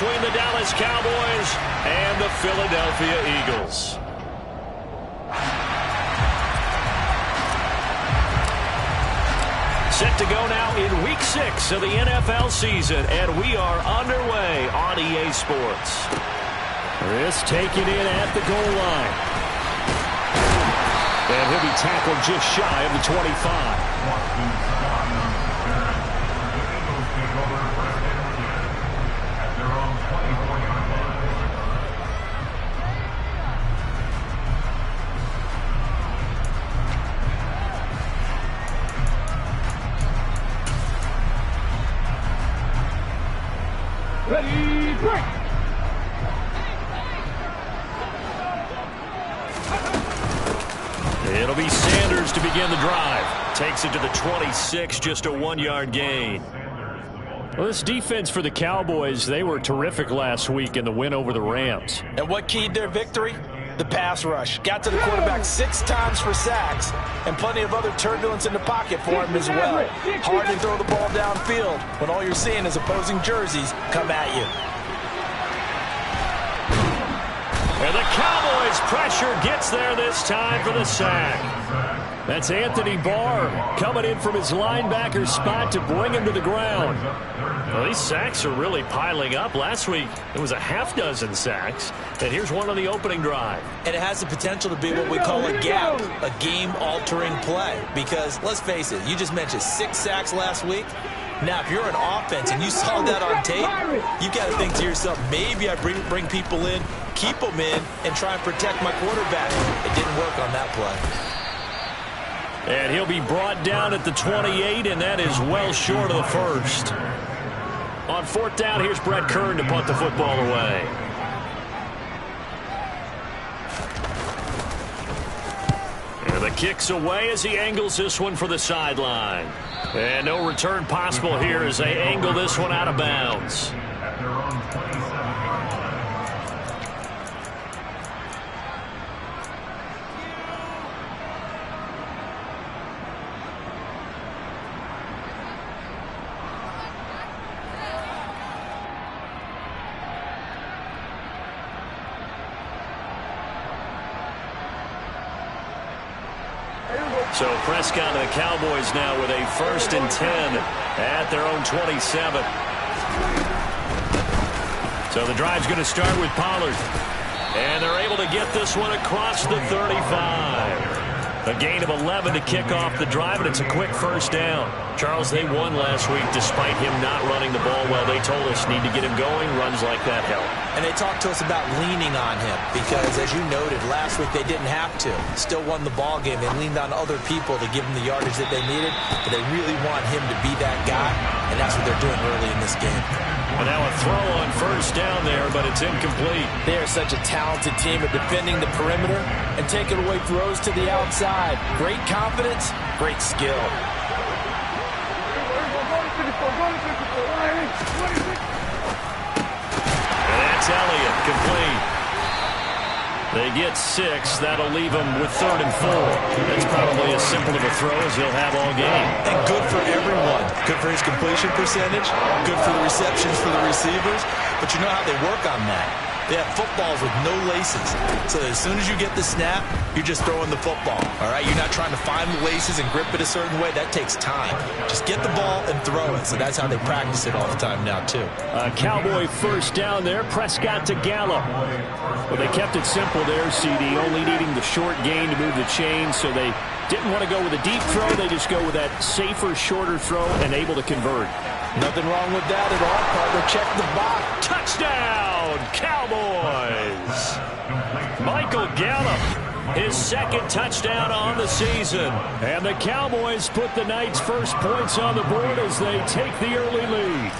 between the Dallas Cowboys and the Philadelphia Eagles. Set to go now in Week 6 of the NFL season, and we are underway on EA Sports. This taken in at the goal line. And he'll be tackled just shy of the 25. Ready, break! It'll be Sanders to begin the drive. Takes it to the 26, just a 1-yard gain. Well, this defense for the Cowboys, they were terrific last week in the win over the Rams. And what keyed their victory? The pass rush. Got to the quarterback 6 times for sacks, and plenty of other turbulence in the pocket for him as well. Hard to throw the ball downfield when all you're seeing is opposing jerseys come at you. And the Cowboys pressure gets there this time for the sack. That's Anthony Barr coming in from his linebacker spot to bring him to the ground. Well, these sacks are really piling up. Last week, it was a half-dozen sacks. And here's one on the opening drive. And it has the potential to be what we call a gap, a game-altering play. Because, let's face it, you just mentioned 6 sacks last week. Now, if you're an offense and you saw that on tape, you've got to think to yourself, maybe I bring people in, keep them in, and try and protect my quarterback. It didn't work on that play. And he'll be brought down at the 28, and that is well short of the first. On 4th down, here's Brett Kern to punt the football away. And the kick's away as he angles this one for the sideline. And no return possible here as they angle this one out of bounds. So Prescott and the Cowboys now with a 1st and 10 at their own 27. So the drive's going to start with Pollard. And they're able to get this one across the 35. A gain of 11 to kick off the drive, and it's a quick 1st down. Charles, they won last week despite him not running the ball well. They told us need to get him going. Runs like that help. And they talked to us about leaning on him because, as you noted, last week they didn't have to. Still won the ball game. They leaned on other people to give them the yardage that they needed, but they really want him to be that guy, and that's what they're doing early in this game. And now a throw on 1st down there, but it's incomplete. They are such a talented team at defending the perimeter and taking away throws to the outside. Great confidence, great skill. And that's Elliott, complete. They get 6. That'll leave them with 3rd and 4. That's probably as simple of a throw as he'll have all game. And good for everyone. Good for his completion percentage. Good for the receptions for the receivers. But you know how they work on that. They have footballs with no laces. So as soon as you get the snap, you're just throwing the football. All right? You're not trying to find the laces and grip it a certain way. That takes time. Just get the ball and throw it. So that's how they practice it all the time now, too. Cowboy 1st down there. Prescott to Gallup. Well, they kept it simple there, CD, only needing the short gain to move the chain, so they didn't want to go with a deep throw. They just go with that safer, shorter throw and able to convert. Nothing wrong with that at all, partner. Check the box. Touchdown, Cowboys! Michael Gallup, his 2nd touchdown on the season. And the Cowboys put the Knights' first points on the board as they take the early lead.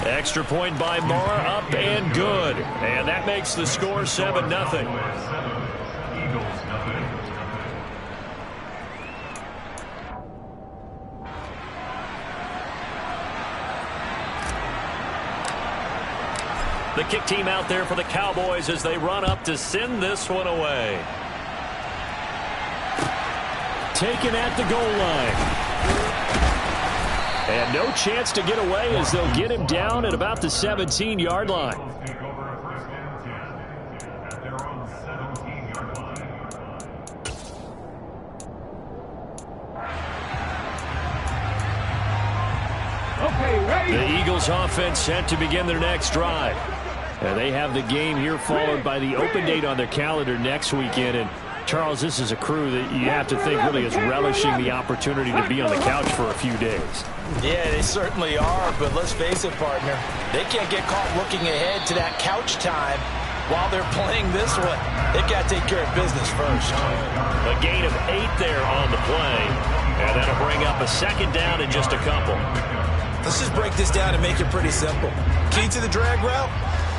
Extra point by Marr, up and good. And that makes the score 7-0. The kick team out there for the Cowboys as they run up to send this one away. Taken at the goal line. And no chance to get away as they'll get him down at about the 17-yard line. The Eagles offense set to begin their next drive. And they have the game here followed by the open date on their calendar next weekend. And Charles, this is a crew that you have to think really is relishing the opportunity to be on the couch for a few days. Yeah, they certainly are, but let's face it, partner. They can't get caught looking ahead to that couch time while they're playing this one. They've got to take care of business first. A gain of 8 there on the play, and that'll bring up a second down in just a couple. Let's just break this down and make it pretty simple. Key to the drag route,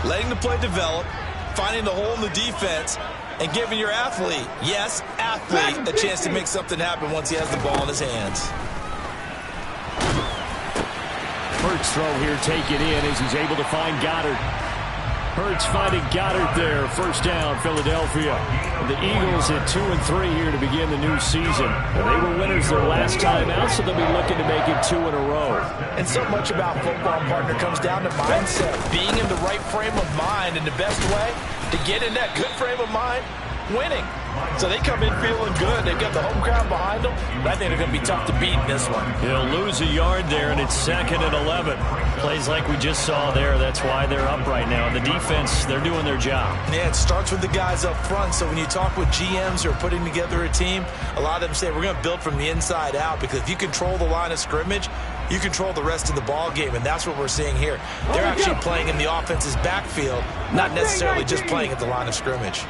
letting the play develop, finding the hole in the defense, and giving your athlete, yes, athlete, a chance to make something happen once he has the ball in his hands. Hurts throw here taken in as he's able to find Goddard. Hurts finding Goddard there. First down, Philadelphia. The Eagles at 2-3 here to begin the new season. And they were winners their last time out, so they'll be looking to make it 2 in a row. And so much about football, partner, comes down to mindset. Being in the right frame of mind, and the best way to get in that good frame of mind, winning. So they come in feeling good. They've got the home crowd behind them. But I think they're going to be tough to beat in this one. He'll lose a yard there, and it's 2nd and 11. Plays like we just saw there. That's why they're up right now. The defense, they're doing their job. Yeah, it starts with the guys up front. So when you talk with GMs who are putting together a team, a lot of them say we're going to build from the inside out, because if you control the line of scrimmage, you control the rest of the ball game, and that's what we're seeing here. They're actually playing in the offense's backfield, not necessarily just playing at the line of scrimmage.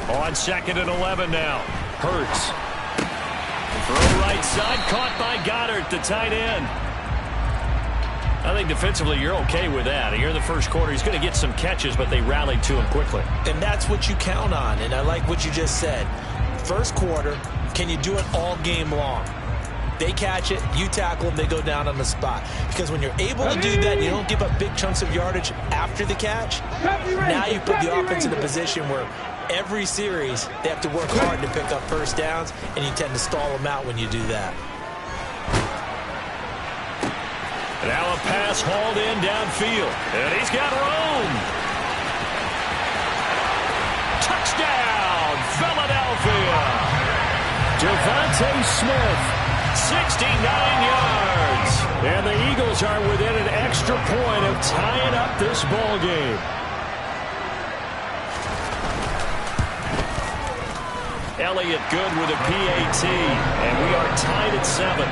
On 2nd and 11 now. Hurts. Throw right side, caught by Goddard, the tight end. I think defensively you're okay with that. Here in the first quarter, he's going to get some catches, but they rallied to him quickly. And that's what you count on, and I like what you just said. First quarter, can you do it all game long? They catch it, you tackle them, they go down on the spot. Because when you're able to do that, you don't give up big chunks of yardage after the catch. Now you put the offense in a position where every series they have to work hard to pick up first downs, and you tend to stall them out when you do that. Now a pass hauled in downfield, and he's got room. Touchdown, Philadelphia. Devontae Smith, 69 yards. And the Eagles are within an extra point of tying up this ball game. Elliott good with a PAT, and we are tied at 7.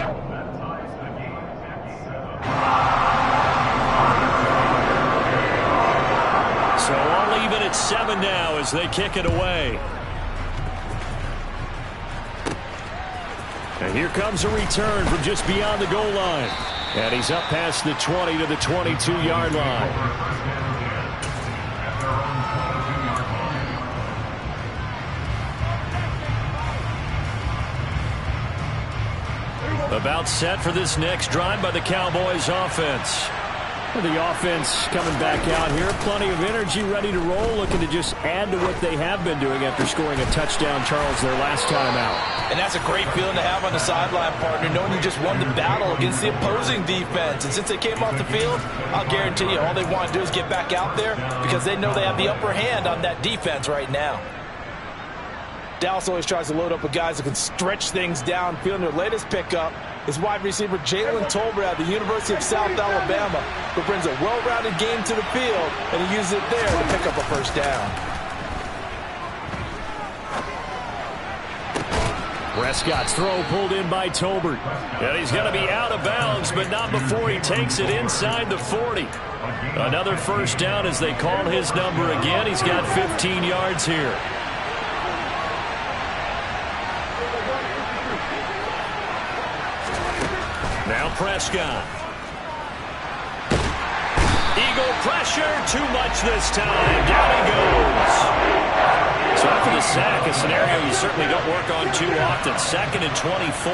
So all even at 7 now as they kick it away. And here comes a return from just beyond the goal line. And he's up past the 20 to the 22-yard line. About set for this next drive by the Cowboys offense. The offense coming back out here. Plenty of energy, ready to roll, looking to just add to what they have been doing after scoring a touchdown, Charles, their last time out. And that's a great feeling to have on the sideline, partner, knowing you just won the battle against the opposing defense. And since they came off the field, I'll guarantee you all they want to do is get back out there, because they know they have the upper hand on that defense right now. Dallas always tries to load up with guys that can stretch things downfield. Their latest pickup is wide receiver Jalen Tolbert at the University of South Alabama, who brings a well-rounded game to the field, and he uses it there to pick up a first down. Prescott's throw pulled in by Tolbert. And he's going to be out of bounds, but not before he takes it inside the 40. Another first down as they call his number again. He's got 15 yards here. Now Prescott. Eagle pressure, too much this time. Down he goes. So after the sack, a scenario you certainly don't work on too often. 2nd and 24.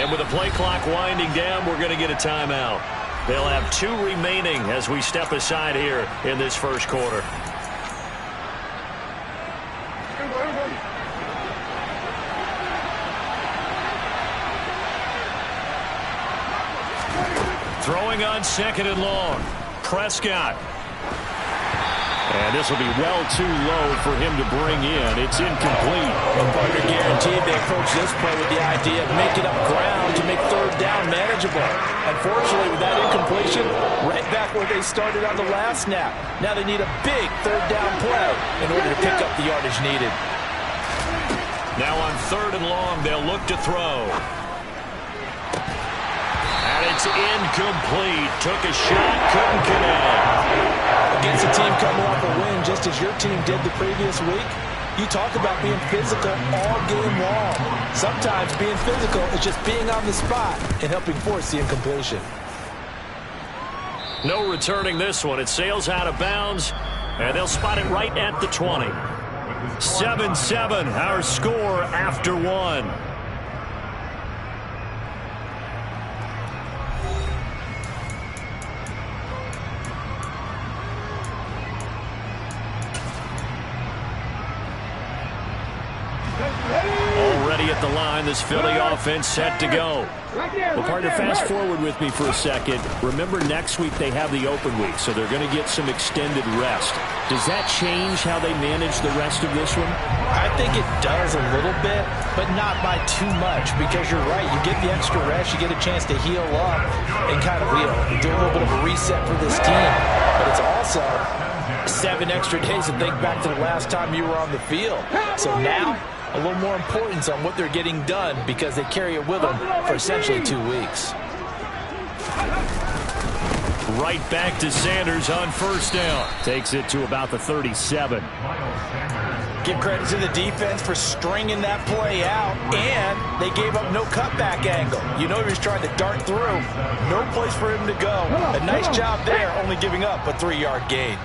And with the play clock winding down, we're going to get a timeout. They'll have 2 remaining as we step aside here in this first quarter. throwing on 2nd and long. Prescott. And this will be well too low for him to bring in. It's incomplete. And partner guaranteed they approach this play with the idea of making up ground to make 3rd down manageable. Unfortunately, with that incompletion, right back where they started on the last snap. Now they need a big 3rd down play in order to pick up the yardage needed. Now on 3rd and long, they'll look to throw. And it's incomplete. Took a shot, couldn't connect. Against a team coming off a win just as your team did the previous week, you talk about being physical all game long. Sometimes being physical is just being on the spot and helping force the incompletion. No returning this one. It sails out of bounds, and they'll spot it right at the 20. 7-7, our score after 1. Already at the line, this Philly offense set to go. Well, partner, fast forward with me for a second. Remember, next week they have the open week, so they're going to get some extended rest. Does that change how they manage the rest of this one? I think it does a little bit, but not by too much, because you're right. You get the extra rest, you get a chance to heal up and kind of do a little bit of a reset for this team. But it's also 7 extra days to think back to the last time you were on the field. So now, a little more importance on what they're getting done because they carry it with them for essentially 2 weeks. Right back to Sanders on 1st down. Takes it to about the 37. Give credit to the defense for stringing that play out, and they gave up no cutback angle. You know he was trying to dart through. No place for him to go. A nice job there, only giving up a 3-yard gain.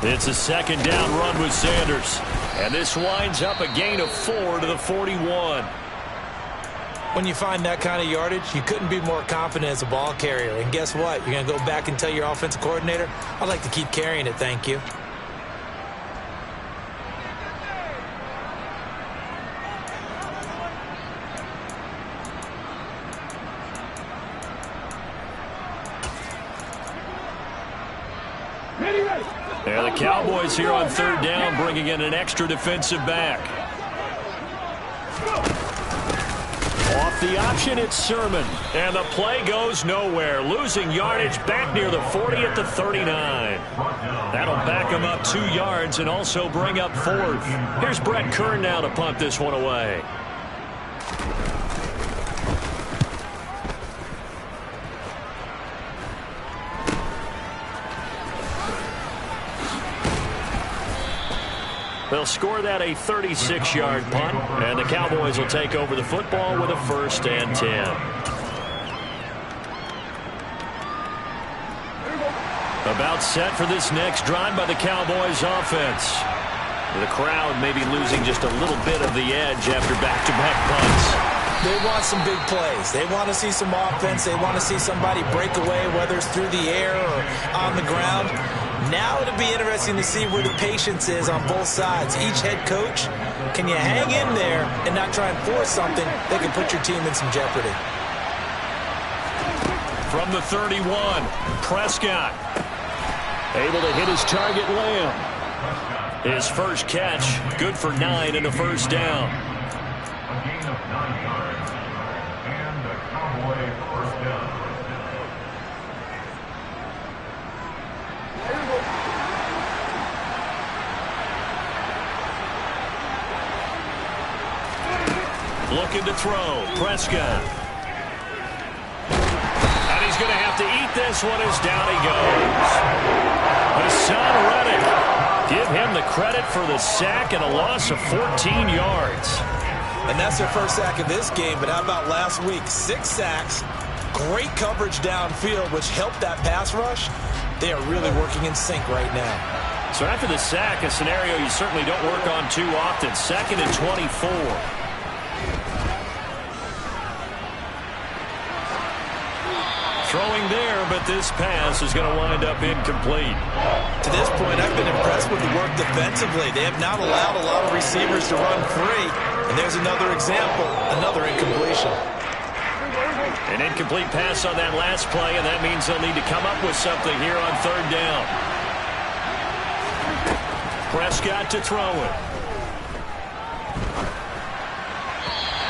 It's a 2nd down run with Sanders. And this winds up a gain of 4 to the 41. When you find that kind of yardage, you couldn't be more confident as a ball carrier. And guess what? You're going to go back and tell your offensive coordinator, I'd like to keep carrying it, thank you. There the Cowboys here on 3rd down, bringing in an extra defensive back. Off the option, it's Sermon. And the play goes nowhere. Losing yardage back near the 40 at the 39. That'll back him up 2 yards and also bring up 4th. Here's Brett Kern now to punt this one away. They'll score that a 36-yard punt, and the Cowboys will take over the football with a 1st and 10. About set for this next drive by the Cowboys offense. The crowd may be losing just a little bit of the edge after back-to-back punts. They want some big plays. They want to see some offense. They want to see somebody break away, whether it's through the air or on the ground. Now it'll be interesting to see where the patience is on both sides. Each head coach, can you hang in there and not try and force something that can put your team in some jeopardy? From the 31, Prescott. Able to hit his target, Lamb. His first catch, good for 9 and a 1st down. A gain of 9 yards and a Cowboy 1st down. Looking to throw, Prescott. And he's going to have to eat this one as down he goes. Hassan Reddick. Give him the credit for the sack and a loss of 14 yards. And that's their first sack of this game, but how about last week? 6 sacks, great coverage downfield, which helped that pass rush. They are really working in sync right now. So after the sack, a scenario you certainly don't work on too often. 2nd and 24. Throwing there, but this pass is going to wind up incomplete. To this point, I've been impressed with the work defensively. They have not allowed a lot of receivers to run free. And there's another example, another incompletion. An incomplete pass on that last play, and that means they'll need to come up with something here on third down. Prescott to throw it.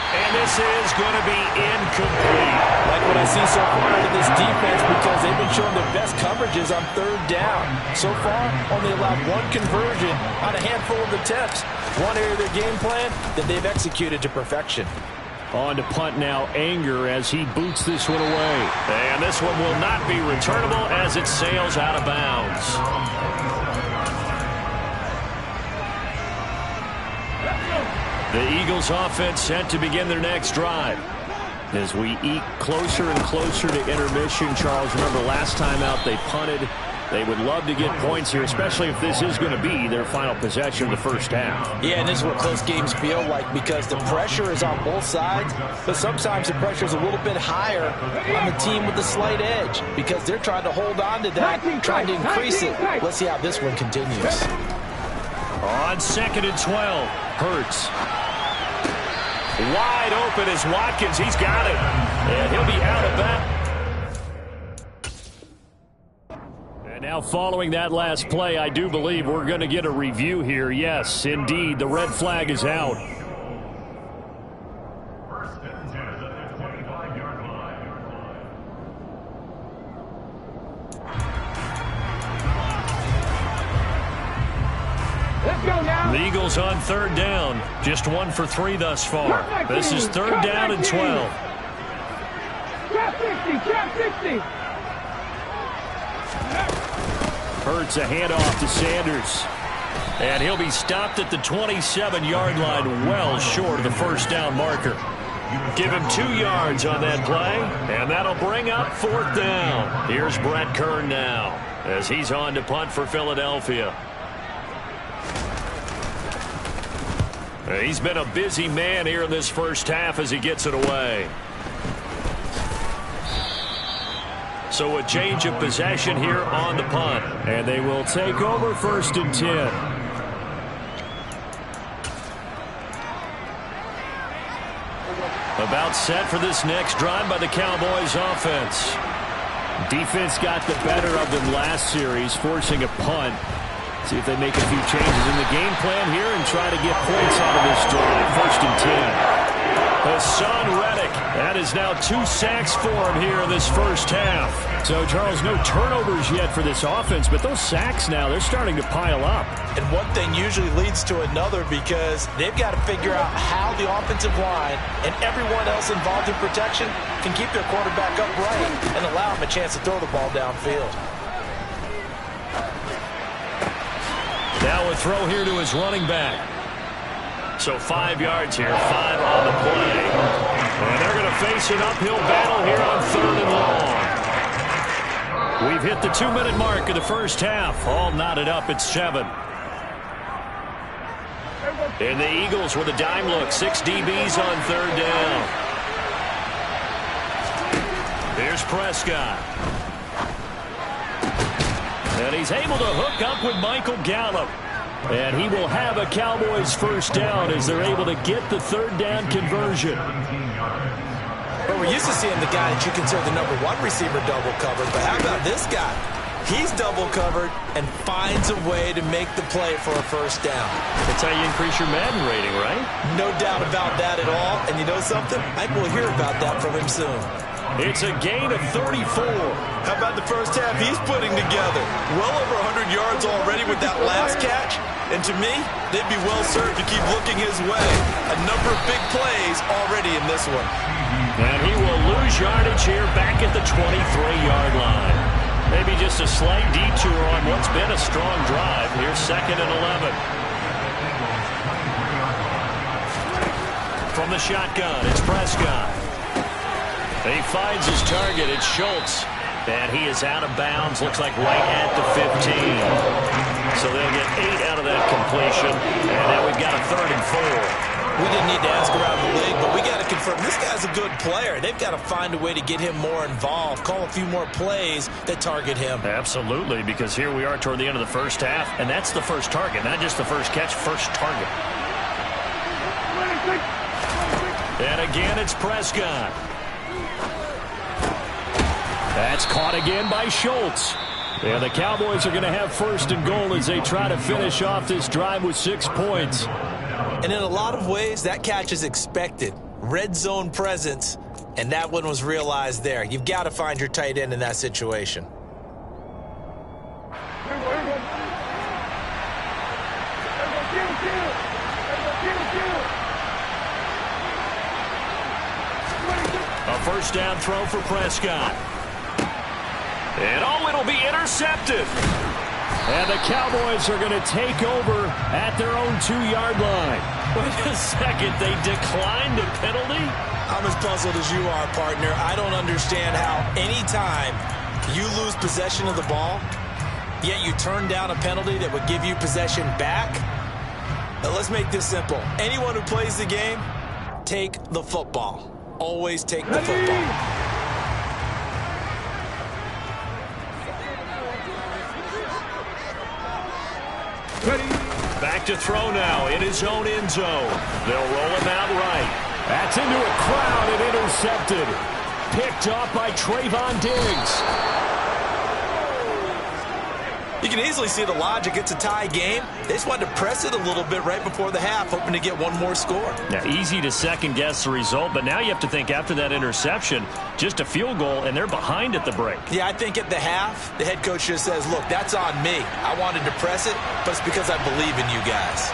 And this is going to be incomplete. Like what I see so far out of this defense, because they've been showing their best coverages on third down. So far, only allowed one conversion on a handful of attempts. One area of their game plan that they've executed to perfection. On to punt now, Anger, as he boots this one away. And this one will not be returnable as it sails out of bounds. The Eagles offense set to begin their next drive. As we eke closer and closer to intermission, Charles, remember last time out they punted. They would love to get points here, especially if this is going to be their final possession of the first half. Yeah, and this is what close games feel like, because the pressure is on both sides, but sometimes the pressure is a little bit higher on the team with the slight edge, because they're trying to hold on to that, trying to increase it. Let's see how this one continues. On 2nd and 12, Hurts. Wide open is Watkins. He's got it. And he'll be out of bounds. And now following that last play, I do believe we're going to get a review here. Yes, indeed, the red flag is out. First and 10 at the 25-yard line. Let's go now. The Eagles on third down. Just 1 for 3 thus far. This is third down and 12. Trap 60, trap 60. Hurts a handoff to Sanders. And he'll be stopped at the 27-yard line, well short of the first down marker. Give him 2 yards on that play, and that'll bring up fourth down. Here's Brett Kern now, as he's on to punt for Philadelphia. He's been a busy man here in this first half as he gets it away. So a change of possession here on the punt. And they will take over 1st and 10. About set for this next drive by the Cowboys offense. Defense got the better of them last series, forcing a punt. See if they make a few changes in the game plan here and try to get points out of this drive. 1st and 10. Hassan Reddick. That is now 2 sacks for him here in this first half. So, Charles, no turnovers yet for this offense, but those sacks now, they're starting to pile up. And one thing usually leads to another, because they've got to figure out how the offensive line and everyone else involved in protection can keep their quarterback upright and allow him a chance to throw the ball downfield. Now a throw here to his running back. So 5 yards here, 5 on the play. And they're going to face an uphill battle here on 3rd and long. We've hit the 2-minute mark of the first half. All knotted up at 7. And the Eagles with a dime look. 6 DBs on third down. Here's Prescott. And he's able to hook up with Michael Gallup. And he will have a Cowboys first down as they're able to get the third down conversion. But we're used to seeing the guy that you consider the #1 receiver double covered. But how about this guy? He's double covered and finds a way to make the play for a first down. That's how you increase your Madden rating, right? No doubt about that at all. And you know something? I will hear about that from him soon. It's a gain of 34. How about the first half he's putting together? Well over 100 yards already with that last catch. And to me, they'd be well served to keep looking his way. A number of big plays already in this one. And he will lose yardage here back at the 23-yard line. Maybe just a slight detour on what's been a strong drive. Here's 2nd and 11. From the shotgun, it's Prescott. He finds his target. It's Schultz. And he is out of bounds. Looks like right at the 15. So they'll get 8 out of that completion. And now we've got a 3rd and 4. We didn't need to ask around the league, but we got to confirm this guy's a good player. They've got to find a way to get him more involved, call a few more plays that target him. Absolutely, because here we are toward the end of the first half, and that's the first target, not just the first catch, first target. And again, it's Prescott. That's caught again by Schultz. And the Cowboys are going to have first and goal as they try to finish off this drive with 6 points. And in a lot of ways, that catch is expected. Red zone presence, and that one was realized there. You've got to find your tight end in that situation. A first down throw for Prescott. And it'll be intercepted. And the Cowboys are going to take over at their own 2-yard line. Wait a second, they declined a penalty? I'm as puzzled as you are, partner. I don't understand how any time you lose possession of the ball, yet you turn down a penalty that would give you possession back. Now, let's make this simple. Anyone who plays the game, take the football. Always take the football. Back to throw now in his own end zone. They'll roll him out right. That's into a crowd and intercepted. Picked off by Trayvon Diggs. You can easily see the logic. It's a tie game. They just wanted to press it a little bit right before the half, hoping to get one more score. Now, easy to second-guess the result, but now you have to think after that interception, just a field goal, and they're behind at the break. Yeah, I think at the half, the head coach just says, look, that's on me. I wanted to press it, but it's because I believe in you guys.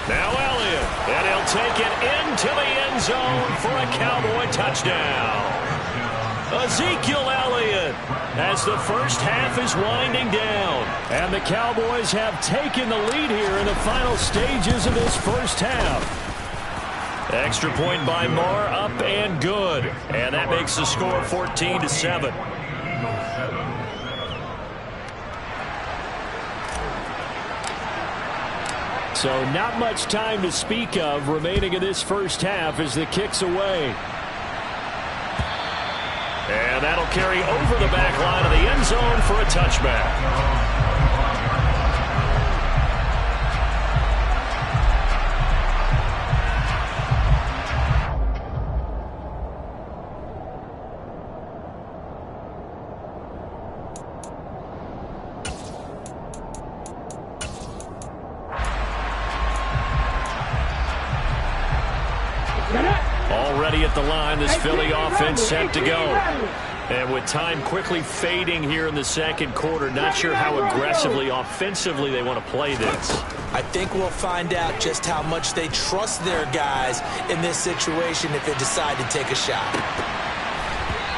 Now Elliott, and he'll take it into the end zone for a Cowboy touchdown. Ezekiel Elliott as the first half is winding down. And the Cowboys have taken the lead here in the final stages of this first half. Extra point by Marr, up and good. And that makes the score 14-7. So not much time to speak of remaining in this first half as the kick's away. And that'll carry over the back line of the end zone for a touchback. Already at the line, this Philly offense set to go. And with time quickly fading here in the second quarter, not sure how aggressively, offensively they want to play this. I think we'll find out just how much they trust their guys in this situation if they decide to take a shot.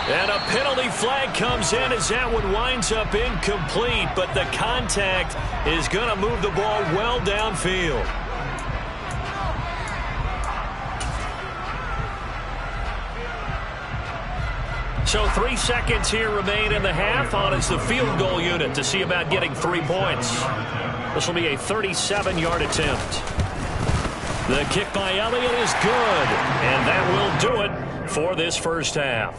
And a penalty flag comes in as that one winds up incomplete, but the contact is going to move the ball well downfield. So 3 seconds here remain in the half. On is the field goal unit to see about getting 3 points. This will be a 37-yard attempt. The kick by Elliott is good, and that will do it for this first half.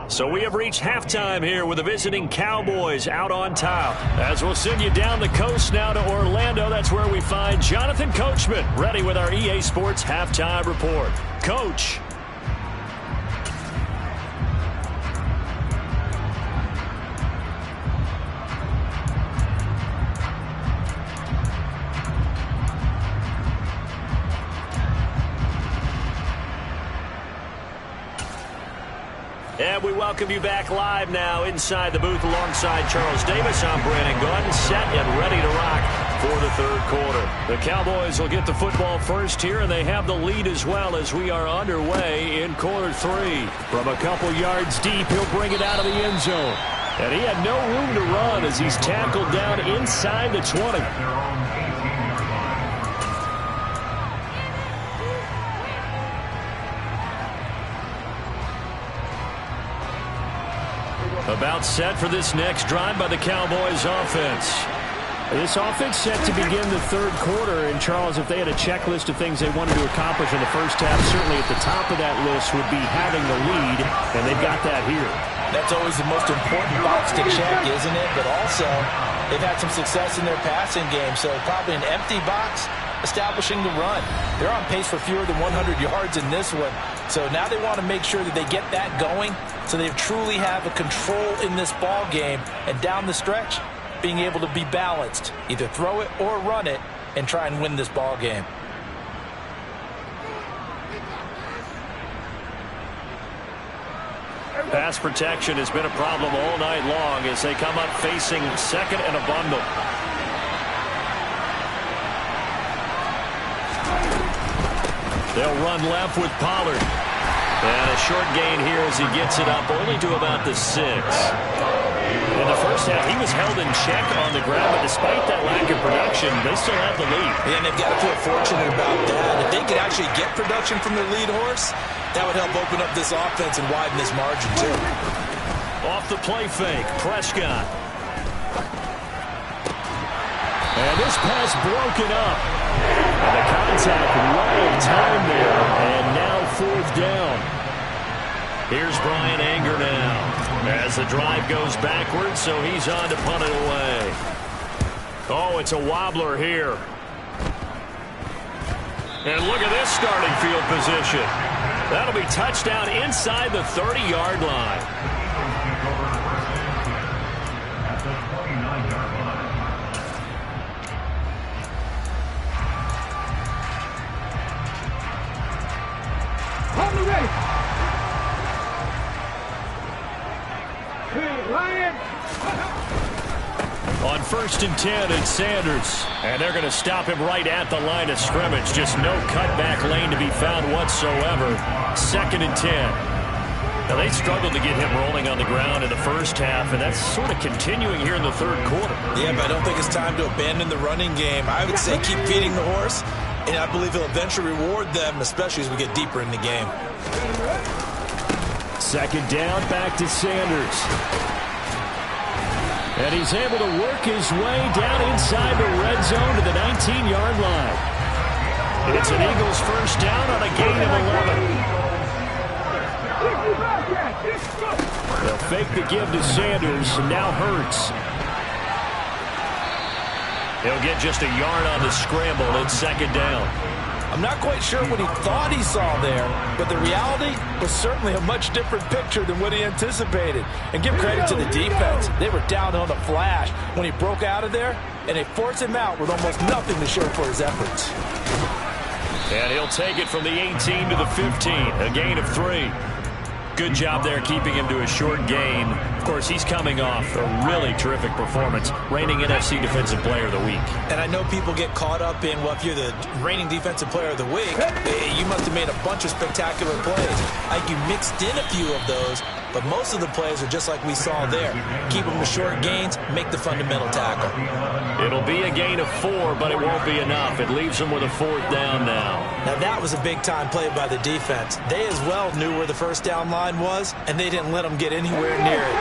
So we have reached halftime here with the visiting Cowboys out on top. As we'll send you down the coast now to Orlando, that's where we find Jonathan Coachman ready with our EA Sports halftime report. Coach. And we welcome you back live now inside the booth alongside Charles Davis. I'm Brandon Gordon, set and ready to rock for the third quarter. The Cowboys will get the football first here, and they have the lead as well as we are underway in quarter three. From a couple yards deep, he'll bring it out of the end zone. And he had no room to run as he's tackled down inside the 20. About set for this next drive by the Cowboys offense. This offense set to begin the third quarter. And, Charles, if they had a checklist of things they wanted to accomplish in the first half, certainly at the top of that list would be having the lead, and they've got that here. That's always the most important box to check, isn't it? But also, they've had some success in their passing game, so probably an empty box establishing the run. They're on pace for fewer than 100 yards in this one. So now they want to make sure that they get that going so they truly have a control in this ball game. And down the stretch, being able to be balanced, either throw it or run it, and try and win this ball game. Pass protection has been a problem all night long as they come up facing second and a bundle. They'll run left with Pollard. And a short gain here as he gets it up only to about the 6. In the first half, he was held in check on the ground, but despite that lack of production, they still have the lead. Yeah, and they've got to feel fortunate about that. If they could actually get production from their lead horse, that would help open up this offense and widen this margin, too. Off the play fake, Prescott. And this pass broken up. And the contact right of time there. And now 4th down. Here's Brian Anger now. As the drive goes backwards, so he's on to punt it away. Oh, it's a wobbler here. And look at this starting field position. That'll be touchdown inside the 30-yard line. At the 29-yard line. Hold the race. Lion. On 1st and 10, it's Sanders. And they're going to stop him right at the line of scrimmage. Just no cutback lane to be found whatsoever. 2nd and 10. Now, they struggled to get him rolling on the ground in the first half, and that's sort of continuing here in the third quarter. Yeah, but I don't think it's time to abandon the running game. I would say keep feeding the horse, and I believe he'll eventually reward them, especially as we get deeper in the game. 2nd down, back to Sanders. And he's able to work his way down inside the red zone to the 19-yard line. It's an Eagles first down on a gain of 11. They'll fake the give to Sanders, and now Hurts. He'll get just a yard on the scramble. It's 2nd down. I'm not quite sure what he thought he saw there, but the reality was certainly a much different picture than what he anticipated. And give credit to the defense. They were down on the flash when he broke out of there, and they forced him out with almost nothing to show for his efforts. And he'll take it from the 18 to the 15, a gain of 3. Good job there keeping him to a short gain. Of course, he's coming off a really terrific performance, reigning NFC Defensive Player of the Week. And I know people get caught up in, well, if you're the reigning Defensive Player of the Week, you must have made a bunch of spectacular plays. I think you mixed in a few of those, but most of the plays are just like we saw there. Keep them to short gains, make the fundamental tackle. It'll be a gain of 4, but it won't be enough. It leaves them with a 4th down now. Now, that was a big-time play by the defense. They as well knew where the first down line was, and they didn't let them get anywhere near it.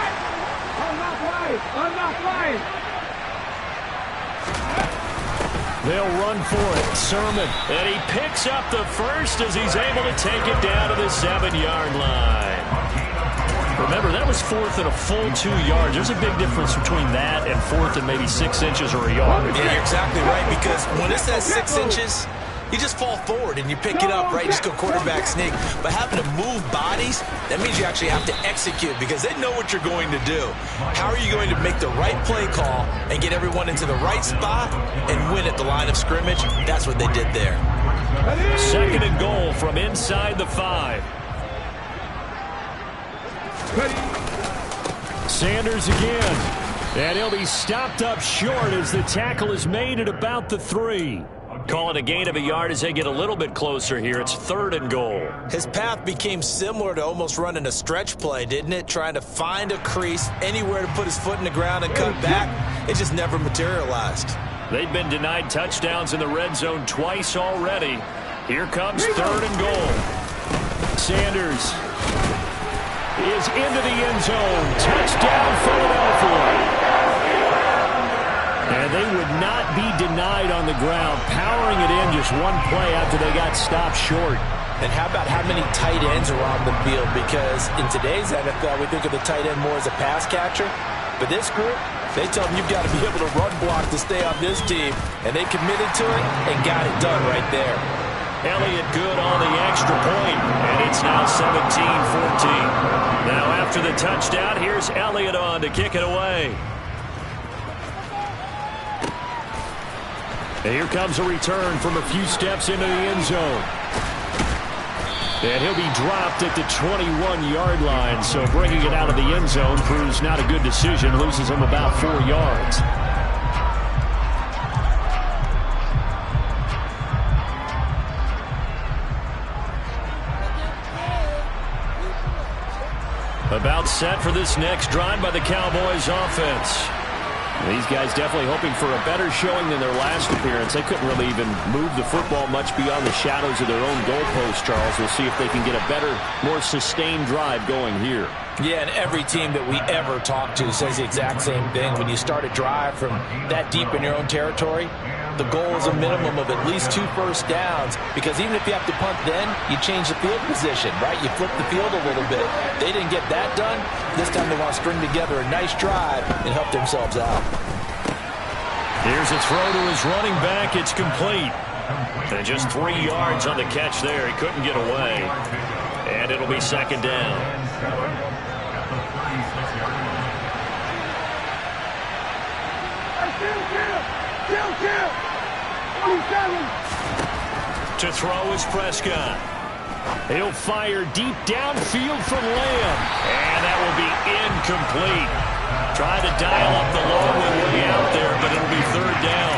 Unlock line. Unlock line. They'll run for it. Sermon. And he picks up the first as he's able to take it down to the 7-yard line. Remember, that was 4th and a full 2 yards. There's a big difference between that and 4th and maybe 6 inches or a yard. Yeah, you're exactly right, because when it says 6 inches, you just fall forward and you pick it up, right? You just go quarterback sneak. But having to move bodies, that means you actually have to execute because they know what you're going to do. How are you going to make the right play call and get everyone into the right spot and win at the line of scrimmage? That's what they did there. 2nd and goal from inside the 5. Sanders again. And he'll be stopped up short as the tackle is made at about the 3. Call it a gain of a yard as they get a little bit closer here. It's 3rd and goal. His path became similar to almost running a stretch play, didn't it? Trying to find a crease, anywhere to put his foot in the ground and cut back. It just never materialized. They've been denied touchdowns in the red zone twice already. Here comes 3rd and goal. Sanders is into the end zone. Touchdown, Philadelphia. And they would not be denied on the ground, powering it in just one play after they got stopped short. And how about how many tight ends are on the field? Because in today's NFL, we think of the tight end more as a pass catcher. But this group, they tell them you've got to be able to run block to stay on this team. And they committed to it and got it done right there. Elliott good on the extra point, and it's now 17-14. Now after the touchdown, here's Elliott on to kick it away. And here comes a return from a few steps into the end zone. And he'll be dropped at the 21-yard line, so bringing it out of the end zone proves not a good decision, loses him about 4 yards. About set for this next drive by the Cowboys offense. These guys definitely hoping for a better showing than their last appearance. They couldn't really even move the football much beyond the shadows of their own goalpost, Charles. We'll see if they can get a better, more sustained drive going here. Yeah, and every team that we ever talk to says the exact same thing. When you start a drive from that deep in your own territory, the goal is a minimum of at least 2 first downs, because even if you have to punt then, you change the field position, right? You flip the field a little bit. They didn't get that done. This time they want to string together a nice drive and help themselves out. Here's a throw to his running back. It's complete. And just 3 yards on the catch there. He couldn't get away. And it'll be second down. To throw is Prescott. He'll fire deep downfield from Lamb. And that will be incomplete. Tried to dial up the long one way out there, but it'll be third down.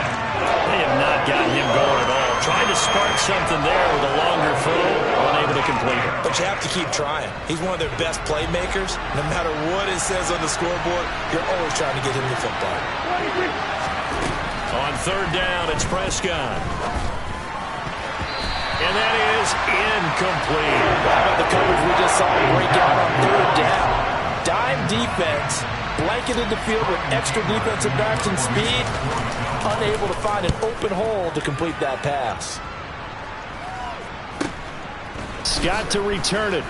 They have not gotten him going at all. Trying to spark something there with a longer throw, unable to complete it. But you have to keep trying. He's one of their best playmakers. No matter what it says on the scoreboard, you're always trying to get him the football. On third down, it's Prescott. And that is incomplete. How about the coverage we just saw break out on third down? Dime defense, blanketed the field with extra defensive backs and speed, unable to find an open hole to complete that pass. Scott to return it.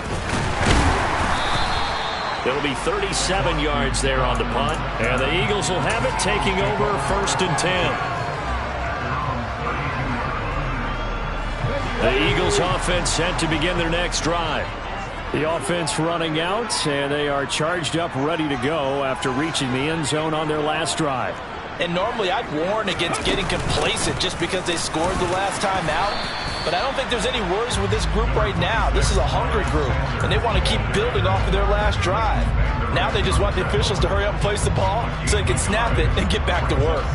It'll be 37 yards there on the punt. And the Eagles will have it, taking over first and 10. The Eagles offense set to begin their next drive. The offense running out, and they are charged up, ready to go after reaching the end zone on their last drive. And normally I'd warn against getting complacent just because they scored the last time out. But I don't think there's any worries with this group right now. This is a hungry group, and they want to keep building off of their last drive. Now they just want the officials to hurry up and place the ball so they can snap it and get back to work.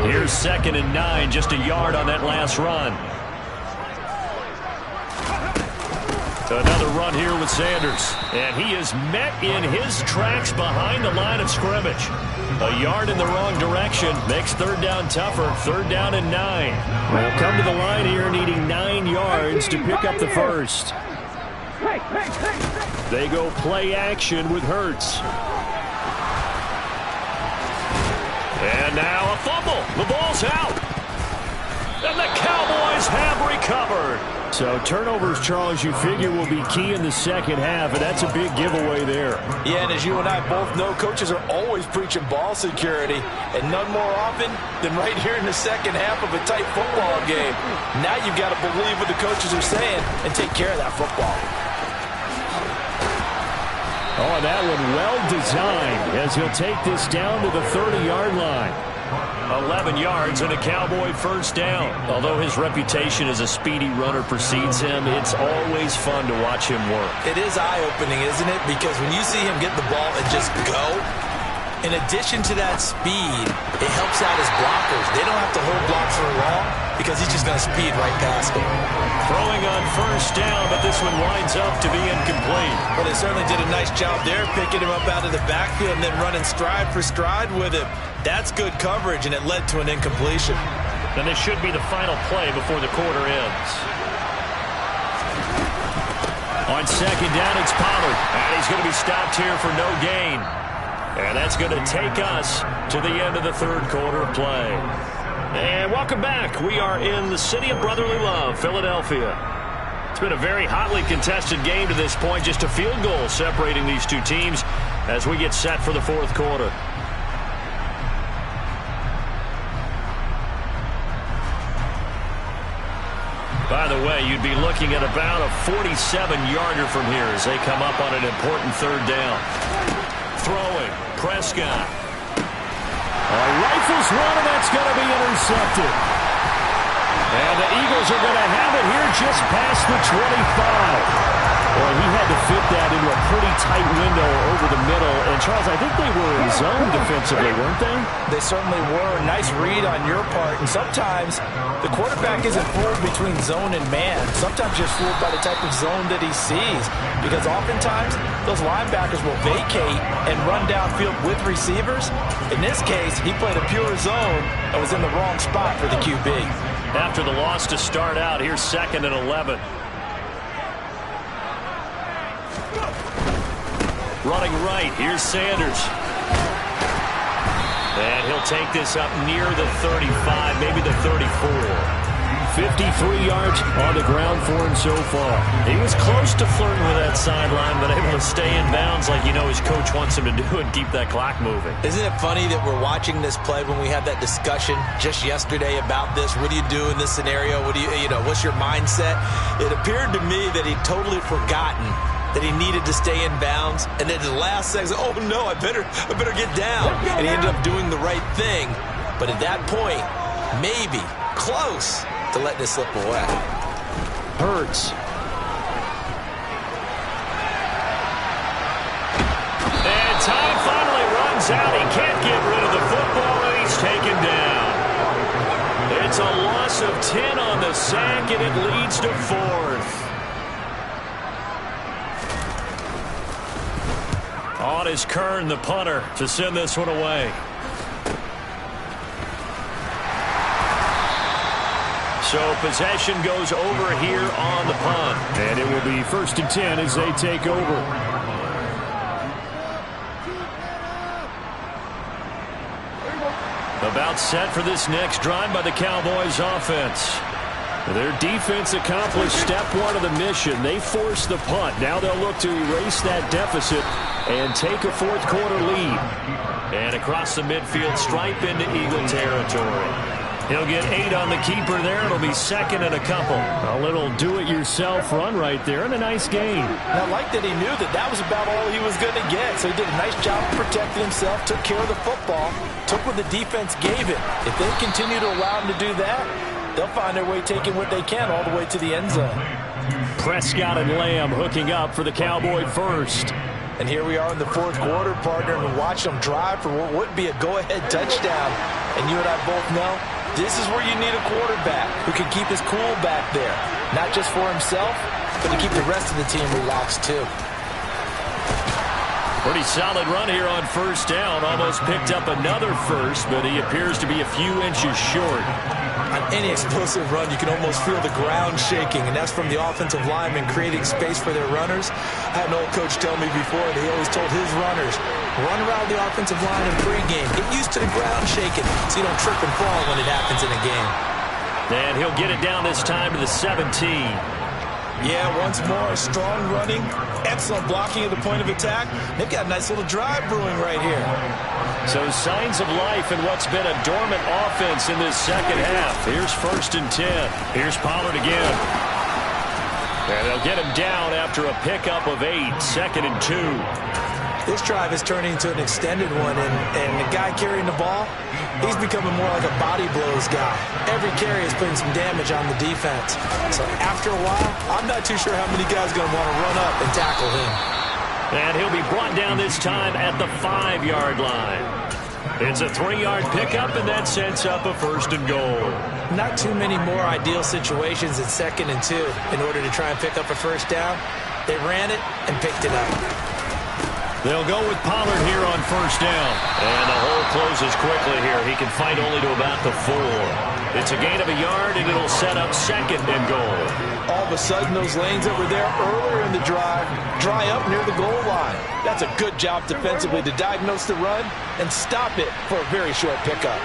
Here's 2nd and 9, just a yard on that last run. Another run here with Sanders. And he is met in his tracks behind the line of scrimmage. A yard in the wrong direction makes third down tougher. 3rd down and 9. They'll come to the line here needing 9 yards to pick up the first. They go play action with Hurts. And now a fumble. The ball's out. And the Cowboys have recovered. So turnovers, Charles, you figure will be key in the second half, and that's a big giveaway there. Yeah, and as you and I both know, coaches are always preaching ball security, and none more often than right here in the second half of a tight football game. Now you've got to believe what the coaches are saying and take care of that football. Oh, that one well designed as he'll take this down to the 30-yard line. 11 yards and a Cowboy first down. Although his reputation as a speedy runner precedes him, it's always fun to watch him work. It is eye-opening, isn't it? Because when you see him get the ball and just go, in addition to that speed, it helps out his blockers. They don't have to hold blocks for long because he's just going to speed right past them. Throwing on first down, but this one winds up to be incomplete. Well, they certainly did a nice job there, picking him up out of the backfield and then running stride for stride with him. That's good coverage, and it led to an incompletion. And this should be the final play before the quarter ends. On second down, it's Pollard. And he's going to be stopped here for no gain. And that's going to take us to the end of the third quarter of play. And welcome back. We are in the city of brotherly love, Philadelphia. It's been a very hotly contested game to this point. Just a field goal separating these two teams as we get set for the fourth quarter. By the way, you'd be looking at about a 47-yarder from here as they come up on an important third down. Throwing, Prescott. Rifles one, and that's going to be intercepted. And the Eagles are going to have it here just past the 25. Well, he had to fit that into a pretty tight window over the middle. And, Charles, I think they were in zone defensively, weren't they? They certainly were. Nice read on your part. And sometimes the quarterback isn't fooled between zone and man. Sometimes just fooled by the type of zone that he sees. Because oftentimes those linebackers will vacate and run downfield with receivers. In this case, he played a pure zone and was in the wrong spot for the QB. After the loss to start out, here's 2nd and 11. Running right, here's Sanders. And he'll take this up near the 35, maybe the 34. 53 yards on the ground for him so far. He was close to flirting with that sideline, but able to stay in bounds like you know his coach wants him to do and keep that clock moving. Isn't it funny that we're watching this play when we had that discussion just yesterday about this? What do you do in this scenario? What do you know, what's your mindset? It appeared to me that he'd totally forgotten that he needed to stay in bounds, and then the last second, oh no, I better get down. And he ended up doing the right thing. But at that point, maybe close to letting it slip away. Hurts. And time finally runs out. He can't get rid of the football, and he's taken down. It's a loss of 10 on the sack, and it leads to 4th. On is Kern, the punter, to send this one away. So possession goes over here on the punt. And it will be 1st and 10 as they take over. About set for this next drive by the Cowboys offense. Their defense accomplished step one of the mission. They forced the punt. Now they'll look to erase that deficit and take a fourth quarter lead. And across the midfield, stripe into Eagle territory. He'll get 8 on the keeper there. It'll be 2nd and a couple. A little do-it-yourself run right there and a nice gain. And I like that he knew that was about all he was going to get. So he did a nice job protecting himself, took care of the football, took what the defense gave him. If they continue to allow him to do that, they'll find their way taking what they can all the way to the end zone. Prescott and Lamb hooking up for the Cowboy first. And here we are in the fourth quarter, partner, and watch them drive for what would be a go-ahead touchdown. And you and I both know this is where you need a quarterback who can keep his cool back there. Not just for himself, but to keep the rest of the team relaxed too. Pretty solid run here on 1st down. Almost picked up another first, but he appears to be a few inches short. On any explosive run, you can almost feel the ground shaking, and that's from the offensive linemen creating space for their runners. I had an old coach tell me before that he always told his runners, run around the offensive line in pregame. Get used to the ground shaking so you don't trip and fall when it happens in a game. And he'll get it down this time to the 17. Yeah, once more, strong running, excellent blocking at the point of attack. They've got a nice little drive brewing right here. So signs of life in what's been a dormant offense in this second half. Here's 1st and 10. Here's Pollard again. And they'll get him down after a pickup of 8. 2nd and 2. This drive is turning into an extended one, and the guy carrying the ball, he's becoming more like a body blows guy. Every carry is putting some damage on the defense. So after a while, I'm not too sure how many guys are going to want to run up and tackle him. And he'll be brought down this time at the 5-yard line. It's a 3-yard pickup, and that sets up a 1st and goal. Not too many more ideal situations at 2nd and 2 in order to try and pick up a 1st down. They ran it and picked it up. They'll go with Pollard here on first down. And the hole closes quickly here. He can fight only to about the 4. It's a gain of a yard, and it'll set up second and goal. All of a sudden, those lanes that were there earlier in the drive dry up near the goal line. That's a good job defensively to diagnose the run and stop it for a very short pickup.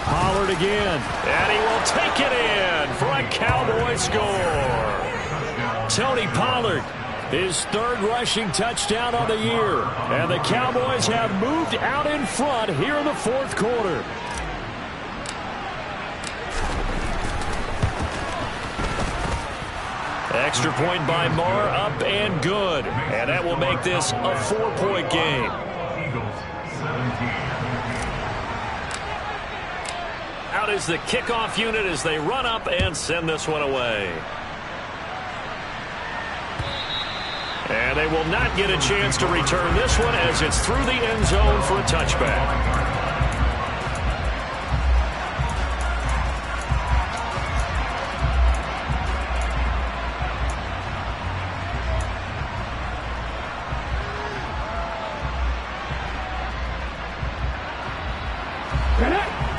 Pollard again. And he will take it in for a Cowboy score. Tony Pollard, his 3rd rushing touchdown on the year. And the Cowboys have moved out in front here in the 4th quarter. Extra point by Marr, up and good. And that will make this a 4-point game. Eagles 17. Out is the kickoff unit as they run up and send this one away. And they will not get a chance to return this one as it's through the end zone for a touchback.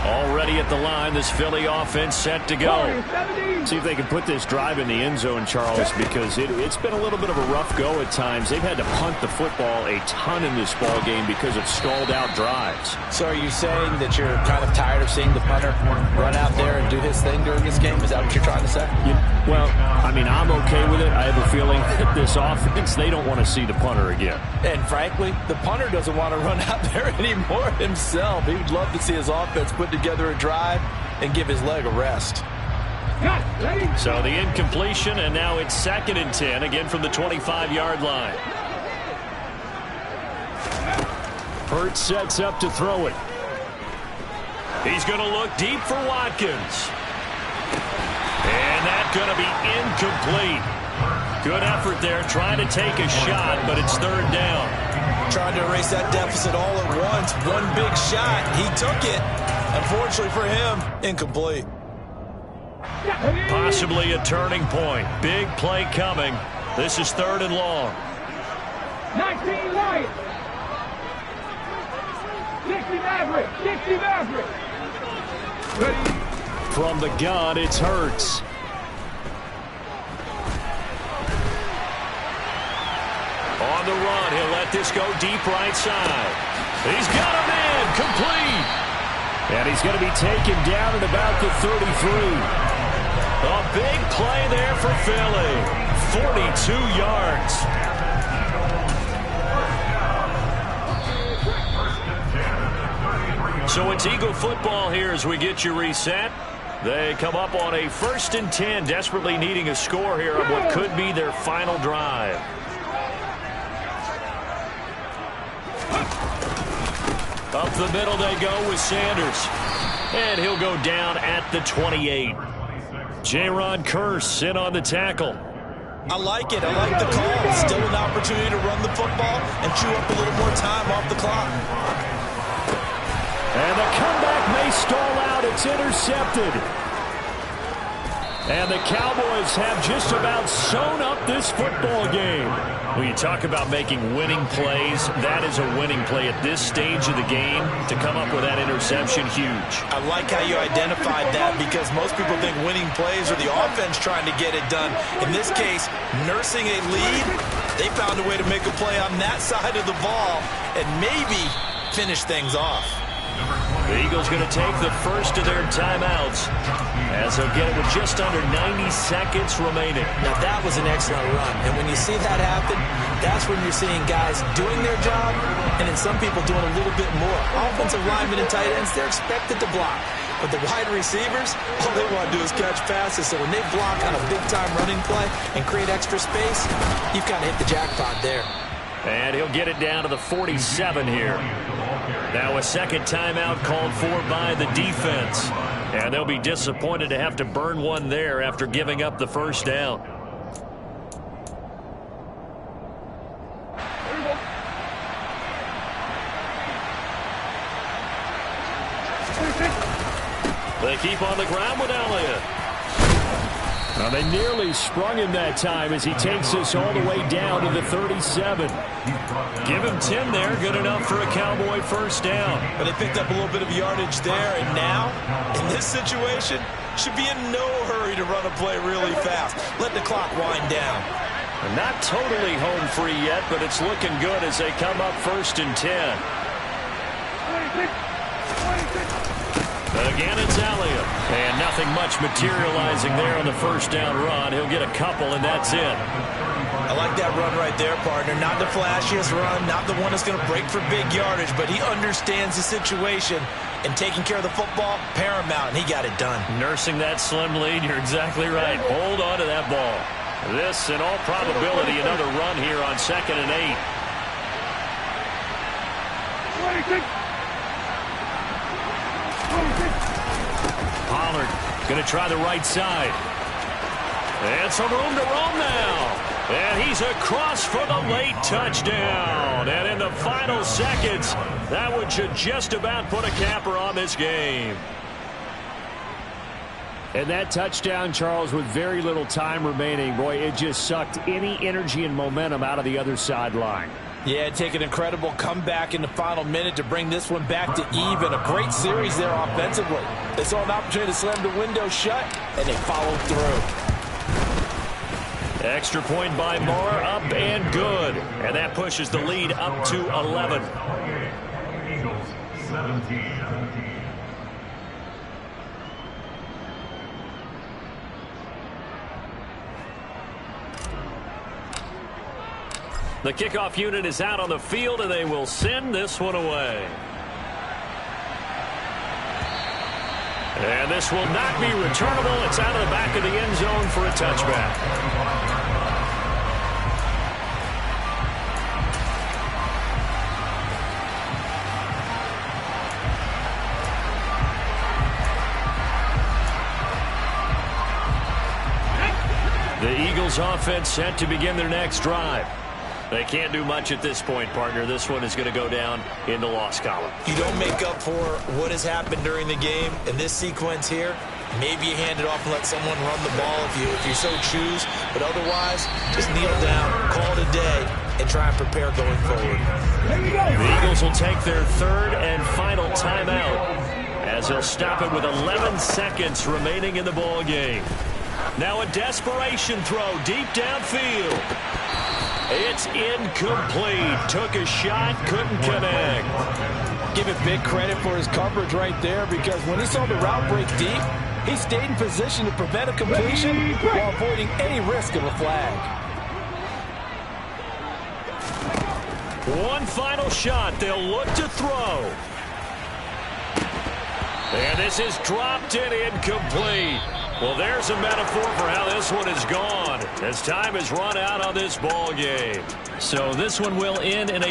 Already at the line, this Philly offense set to go. See if they can put this drive in the end zone, Charles, because it's been a little bit of a rough go at times. They've had to punt the football a ton in this ball game because of stalled out drives. So are you saying that you're kind of tired of seeing the punter run out there and do his thing during this game? Is that what you're trying to say? Well, I mean, I'm okay with it. I have a feeling that this offense, they don't want to see the punter again. And frankly, the punter doesn't want to run out there anymore himself. He would love to see his offense put together a drive and give his leg a rest. So the incompletion, and now it's 2nd and 10, again from the 25-yard line. Hurts sets up to throw it. He's going to look deep for Watkins. And that's going to be incomplete. Good effort there, trying to take a shot, but it's 3rd down. Trying to erase that deficit all at once. One big shot. He took it. Unfortunately for him, incomplete. Possibly a turning point. Big play coming. This is 3rd and long. 19 right. 60 Maverick. 60 Maverick. From the gun, it's Hurts. On the run, he'll let this go deep right side. He's got him in, complete. And he's going to be taken down at about the 33. A big play there for Philly. 42 yards. So it's Eagle football here as we get you reset. They come up on a 1st and 10, desperately needing a score here on what could be their final drive. Up the middle they go with Sanders. And he'll go down at the 28. J-Ron Kearse in on the tackle. I like it. I like the call. Still an opportunity to run the football and chew up a little more time off the clock. And the comeback may stall out. It's intercepted. And the Cowboys have just about sewn up this football game. When you talk about making winning plays, that is a winning play at this stage of the game. To come up with that interception, huge. I like how you identified that because most people think winning plays are the offense trying to get it done. In this case, nursing a lead, they found a way to make a play on that side of the ball and maybe finish things off. The Eagles going to take the first of their timeouts as they'll get it with just under 90 seconds remaining. Now that was an excellent run, and when you see that happen, that's when you're seeing guys doing their job and then some people doing a little bit more. Offensive linemen and tight ends, they're expected to block. But the wide receivers, all they want to do is catch passes. So when they block on a big-time running play and create extra space, you've kind of hit the jackpot there. And he'll get it down to the 47 here. Now a second timeout called for by the defense. And they'll be disappointed to have to burn one there after giving up the first down. They keep on the ground with Elliott. Well, they nearly sprung him that time as he takes us all the way down to the 37. Give him 10 there. Good enough for a Cowboy first down. But they picked up a little bit of yardage there, and now, in this situation, should be in no hurry to run a play really fast. Let the clock wind down. Not totally home free yet, but it's looking good as they come up 1st and 10. Again, it's Elliott. And nothing much materializing there on the first down run. He'll get a couple, and that's it. I like that run right there, partner. Not the flashiest run, not the one that's going to break for big yardage, but he understands the situation, and taking care of the football, paramount, and he got it done. Nursing that slim lead, you're exactly right. Hold on to that ball. This, in all probability, another run here on 2nd and 8. Pollard going to try the right side. And some room to roam now. And he's across for the late touchdown. And in the final seconds, that one should just about put a capper on this game. And that touchdown, Charles, with very little time remaining, boy, it just sucked any energy and momentum out of the other sideline. Yeah, take an incredible comeback in the final minute to bring this one back to even. A great series there offensively. They saw an opportunity to slam the window shut, and they followed through. Extra point by Moore, up and good. And that pushes the lead up to 11. Eagles 17. The kickoff unit is out on the field, and they will send this one away. And this will not be returnable. It's out of the back of the end zone for a touchback. The Eagles offense set to begin their next drive. They can't do much at this point, partner. This one is going to go down in the loss column. You don't make up for what has happened during the game in this sequence here. Maybe you hand it off and let someone run the ball if you so choose. But otherwise, just kneel down, call it a day, and try and prepare going forward. The Eagles will take their 3rd and final timeout as they'll stop it with 11 seconds remaining in the ball game. Now a desperation throw deep downfield. It's incomplete. Took a shot, couldn't connect. Give it big credit for his coverage right there, because when he saw the route break deep, he stayed in position to prevent a completion while avoiding any risk of a flag. One final shot. They'll look to throw. And this is dropped and incomplete. Well, there's a metaphor for how this one is gone as time has run out on this ball game. So this one will end in a